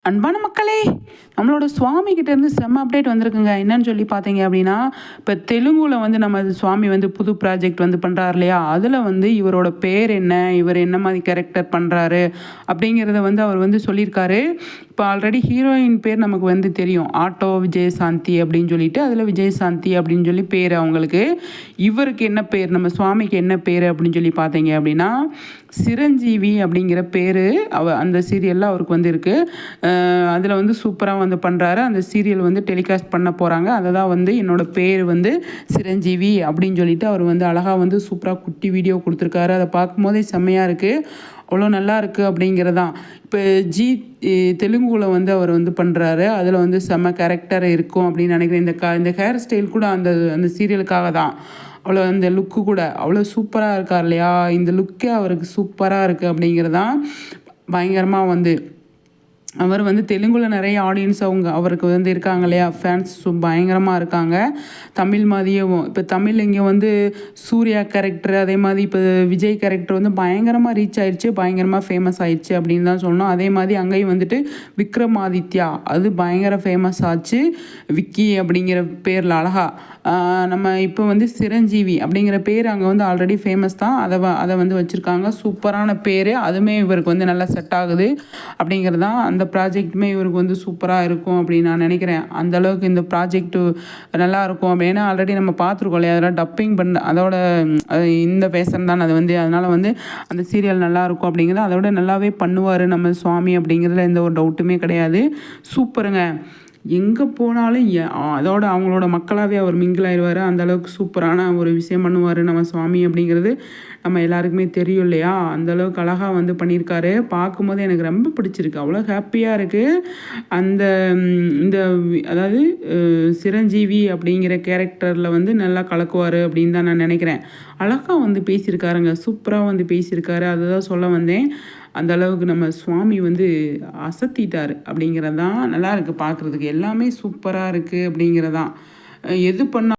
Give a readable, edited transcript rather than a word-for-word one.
அன்பான மக்களே, நம்மளோட சுவாமி கிட்டேருந்து செம்ம அப்டேட் வந்திருக்குங்க. என்னன்னு சொல்லி பார்த்தீங்க அப்படின்னா, இப்போ தெலுங்குல வந்து நம்ம சுவாமி வந்து புது ப்ராஜெக்ட் வந்து பண்ணுறாரு இல்லையா, அதில் வந்து இவரோட பேர் என்ன, இவர் என்ன மாதிரி கேரக்டர் பண்ணுறாரு அப்படிங்கிறத வந்து அவர் வந்து சொல்லியிருக்காரு. இப்போ ஆல்ரெடி ஹீரோயின் பேர் நமக்கு வந்து தெரியும், ஆட்டோ விஜயசாந்தி அப்படின்னு சொல்லிட்டு, அதில் விஜயசாந்தி அப்படின்னு சொல்லி பேர் அவங்களுக்கு. இவருக்கு என்ன பேர், நம்ம சுவாமிக்கு என்ன பேர் அப்படின்னு சொல்லி பார்த்தீங்க அப்படின்னா, சிரஞ்சீவி அப்படிங்கிற பேர் அந்த சீரியலில் அவருக்கு வந்து இருக்குது. அதில் வந்து சூப்பராக வந்து பண்ணுறாரு. அந்த சீரியல் வந்து டெலிகாஸ்ட் பண்ண போகிறாங்க. அதை தான் வந்து என்னோடய பேர் வந்து சிரஞ்சீவி அப்படின்னு சொல்லிட்டு அவர் வந்து அழகாக வந்து சூப்பராக குட்டி வீடியோ கொடுத்துருக்காரு. அதை பார்க்கும்போதே செம்மையாக இருக்குது, அவ்வளோ நல்லா இருக்குது அப்படிங்கிறதான். இப்போ தெலுங்குல வந்து அவர் வந்து பண்ணுறாரு. அதில் வந்து செம்ம கேரக்டர் இருக்கும் அப்படின்னு நினைக்கிறேன். இந்த ஹேர் ஸ்டைல் கூட அந்த அந்த சீரியலுக்காக தான். அவ்வளோ அந்த லுக்கு கூட அவ்வளோ சூப்பராக இருக்கார் இல்லையா, இந்த லுக்கே அவருக்கு சூப்பராக இருக்குது அப்படிங்கிறதான். பயங்கரமாக வந்து அவர் வந்து தெலுங்குல நிறைய ஆடியன்ஸ் அவருக்கு வந்து இருக்காங்க இல்லையா, ஃபேன்ஸ் பயங்கரமாக இருக்காங்க. தமிழ் மாதிரியும் இப்போ தமிழ் இங்கே வந்து சூர்யா கேரக்டர், அதே மாதிரி இப்போ விஜய் கேரக்டர் வந்து பயங்கரமாக ரீச் ஆயிடுச்சு, பயங்கரமாக ஃபேமஸ் ஆயிடுச்சு அப்படின்னு தான் சொல்லணும். அதே மாதிரி அங்கேயும் வந்துட்டு விக்ரமாதித்யா அது பயங்கர ஃபேமஸ் ஆச்சு. விக்கி அப்படிங்கிற பேரில் அழகா நம்ம இப்போ வந்து சிரஞ்சீவி அப்படிங்கிற பேர் அங்கே வந்து ஆல்ரெடி ஃபேமஸ் தான். அதை வந்து வச்சுருக்காங்க. சூப்பரான பேர், அதுவுமே இவருக்கு வந்து நல்லா செட் ஆகுது அப்படிங்கிறது தான். அந்த ப்ராஜெக்ட்டுமே இவருக்கு வந்து சூப்பராக இருக்கும் அப்படின்னு நான் நினைக்கிறேன். அந்தளவுக்கு இந்த ப்ராஜெக்ட்டு நல்லாயிருக்கும் அப்படின்னா ஆல்ரெடி நம்ம பார்த்துருக்கோம் இல்லையா, அதெல்லாம் டப்பிங் பண்ண அதோட இந்த பேசன் தான் அது வந்து. அதனால் வந்து அந்த சீரியல் நல்லாயிருக்கும் அப்படிங்கிறது, அதோட நல்லாவே பண்ணுவார் நம்ம சுவாமி அப்படிங்கிறதுல எந்த ஒரு டவுட்டுமே கிடையாது. சூப்பருங்க. எங்கே போனாலும் அதோட அவங்களோட மக்களாகவே அவர் மிங்கிள் ஆயிடுவார். அந்தளவுக்கு சூப்பரான ஒரு விஷயம் பண்ணுவார் நம்ம சுவாமி அப்படிங்கிறது நம்ம எல்லாருக்குமே தெரியும் இல்லையா. அந்தளவுக்கு அழகாக வந்து பண்ணியிருக்காரு. பார்க்கும்போது எனக்கு ரொம்ப பிடிச்சிருக்கு, அவ்வளோ ஹாப்பியாக இருக்குது. அந்த இந்த அதாவது சிரஞ்சீவி அப்படிங்கிற கேரக்டரில் வந்து நல்லா கலக்குவார் அப்படின்னு தான் நான் நினைக்கிறேன். அழகாக வந்து பேசியிருக்காருங்க, சூப்பராக வந்து பேசியிருக்காரு. அதுதான் சொல்ல வந்தேன். அந்த அளவுக்கு நம்ம சுவாமி வந்து அசத்திட்டார் அப்படிங்கிறது தான். நல்லா இருக்குது பார்க்குறதுக்கு, எல்லாமே சூப்பராக இருக்குது அப்படிங்கிறதான். எது பண்ணால்